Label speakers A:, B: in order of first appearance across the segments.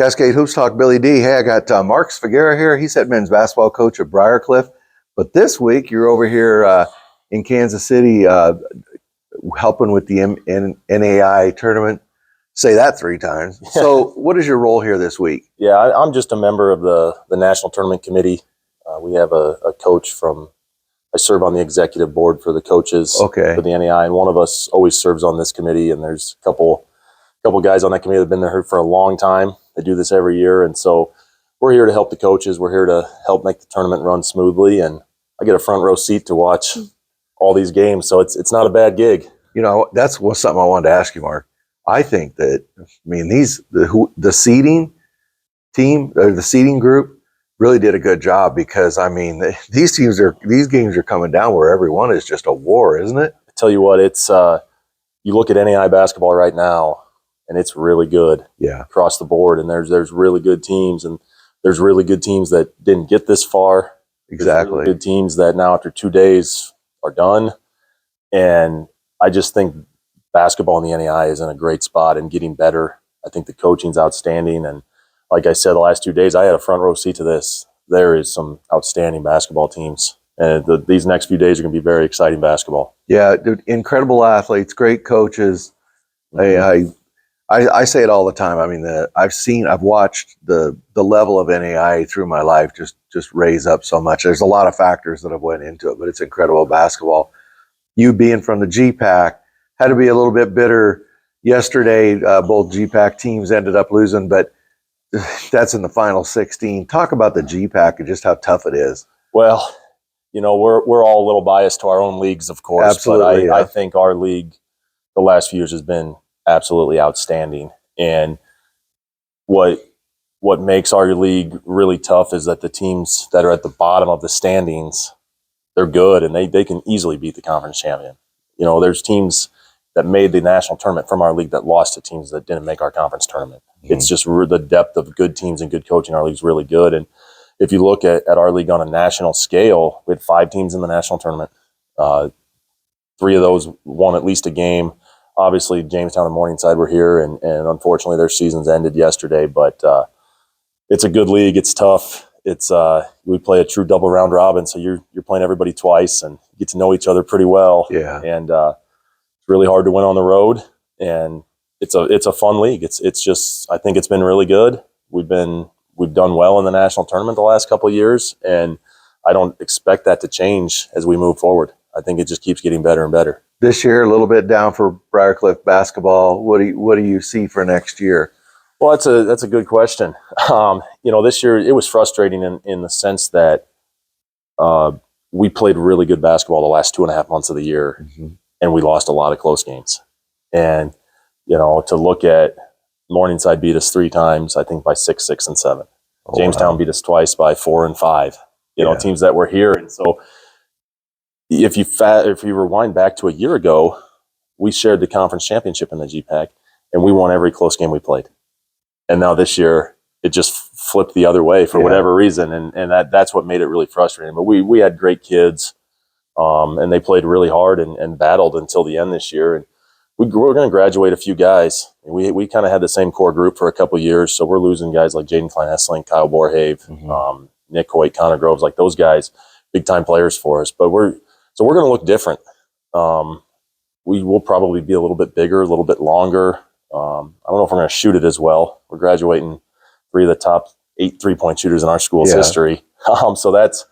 A: Cascade Hoops Talk, Billy D. Hey, I got Mark Svagera here. He's head men's basketball coach at Briar Cliff. But this week, you're over here in Kansas City helping with the NAIA tournament. Say that 3 times. So what is your role here this week?
B: Yeah, I'm just a member of the National Tournament Committee. We have a coach I serve on the executive board for the coaches for the NAIA, and one of us always serves on this committee, and there's a couple guys on that committee that have been there for a long time. They do this every year, and so we're here to help the coaches. We're here to help make the tournament run smoothly, and I get a front row seat to watch all these games, so it's not a bad gig.
A: You know, that's something I wanted to ask you, Mark. I think that, the seeding team, or the seeding group, really did a good job because, these games are coming down where every one is just a war, isn't it?
B: I tell you what, it's you look at NAIA basketball right now, and it's really good across the board. And there's really good teams, and there's really good teams that didn't get this far.
A: Exactly.
B: Really good teams that now after 2 days are done. And I just think basketball in the NAIA is in a great spot and getting better. I think the coaching's outstanding. And like I said, the last 2 days, I had a front row seat to this. There is some outstanding basketball teams. And these next few days are going to be very exciting basketball.
A: Yeah, dude, incredible athletes, great coaches. I say it all the time. I've watched the level of NAIA through my life just raise up so much. There's a lot of factors that have went into it, but it's incredible basketball. You being from the GPAC had to be a little bit bitter yesterday. Both GPAC teams ended up losing, but that's in the final 16. Talk about the GPAC and just how tough it is.
B: Well, we're all a little biased to our own leagues, of course.
A: Absolutely,
B: but I think our league the last few years has been absolutely outstanding. And what makes our league really tough is that the teams that are at the bottom of the standings, they're good, and they can easily beat the conference champion. There's teams that made the national tournament from our league that lost to teams that didn't make our conference tournament. It's just the depth of good teams and good coaching. Our league's really good. And if you look at our league on a national scale, we had 5 teams in the national tournament. 3 of those won at least a game. Obviously, Jamestown and Morningside were here, and unfortunately their seasons ended yesterday. But it's a good league. It's tough. We play a true double round robin, so you're playing everybody twice and you get to know each other pretty well.
A: Yeah.
B: And it's really hard to win on the road, and it's a fun league. It's just, I think it's been really good. We've done well in the national tournament the last couple of years, and I don't expect that to change as we move forward. I think it just keeps getting better and better.
A: This year, a little bit down for Briar Cliff basketball. What do you see for next year?
B: Well, that's a good question. This year it was frustrating in the sense that we played really good basketball the last 2.5 months of the year, and we lost a lot of close games. And to look at Morningside beat us 3 times, I think by 6, 6, and 7. Jamestown beat us twice by 4 and 5. Teams that were here, and so. If you rewind back to a year ago, we shared the conference championship in the GPAC, and we won every close game we played. And now this year, it just flipped the other way for whatever reason, and that's what made it really frustrating. But we had great kids, and they played really hard and battled until the end this year. And we're going to graduate a few guys. We kind of had the same core group for a couple of years, so we're losing guys like Jaden Klein-Essling, Kyle Borhave, Nick Hoyt, Connor Groves, like those guys, big-time players for us. But we're going to look different. We will probably be a little bit bigger, a little bit longer. I don't know if we're going to shoot it as well. We're graduating 3 of the top 8 3-point shooters in our school's history. So that's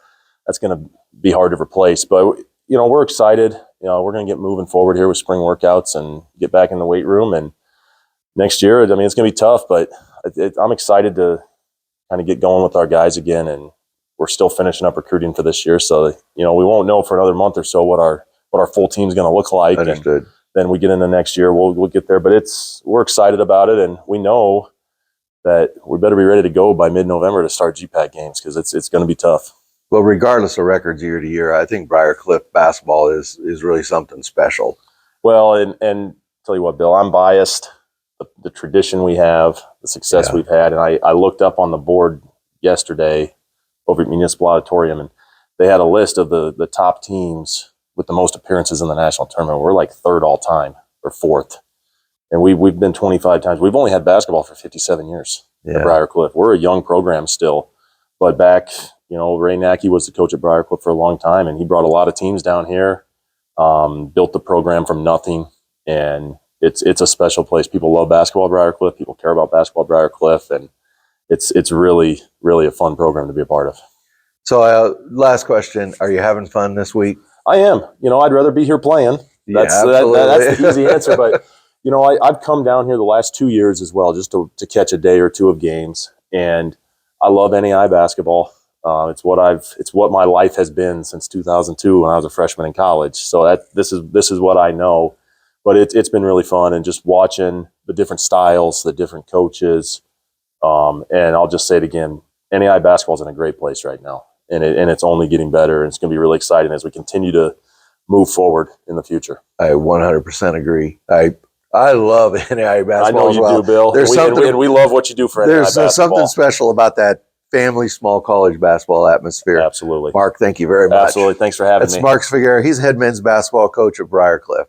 B: going to be hard to replace. But, we're excited. We're going to get moving forward here with spring workouts and get back in the weight room. And next year, it's going to be tough, but I'm excited to kind of get going with our guys again, and we're still finishing up recruiting for this year. So, we won't know for another month or so what our full team's going to look like.
A: Understood.
B: And then we get into next year, we'll get there. But we're excited about it, and we know that we better be ready to go by mid-November to start GPAC games because it's going to be tough.
A: Well, regardless of records year to year, I think Briar Cliff basketball is really something special.
B: Well, and tell you what, Bill, I'm biased. The tradition we have, the success we've had, and I looked up on the board yesterday over at Municipal Auditorium, and they had a list of the top teams with the most appearances in the national tournament. We're like 3rd all time or 4th, and we've been 25 times. We've only had basketball for 57 years. at Briar Cliff. We're a young program still, but back, Ray Nackey was the coach at Briar Cliff for a long time, and he brought a lot of teams down here, built the program from nothing, and it's a special place. People love basketball at Briar Cliff. People care about basketball at Briar Cliff, and it's really, really a fun program to be a part of.
A: So last question, are you having fun this week?
B: I am. I'd rather be here playing. That's the easy answer. But, I've come down here the last 2 years as well, just to catch a day or two of games. And I love NAIA basketball. It's what my life has been since 2002 when I was a freshman in college. So this is what I know. But it's been really fun, and just watching the different styles, the different coaches. And I'll just say it again, NAIA basketball is in a great place right now. And it's only getting better, and it's going to be really exciting as we continue to move forward in the future.
A: I 100% agree. I love NAIA basketball.
B: I know you do, Bill. And we love what you do for NAIA basketball.
A: There's something special about that family small college basketball atmosphere.
B: Absolutely.
A: Mark, thank you very much.
B: Absolutely. Thanks for having me.
A: That's Mark Svagera. He's head men's basketball coach at Briar Cliff.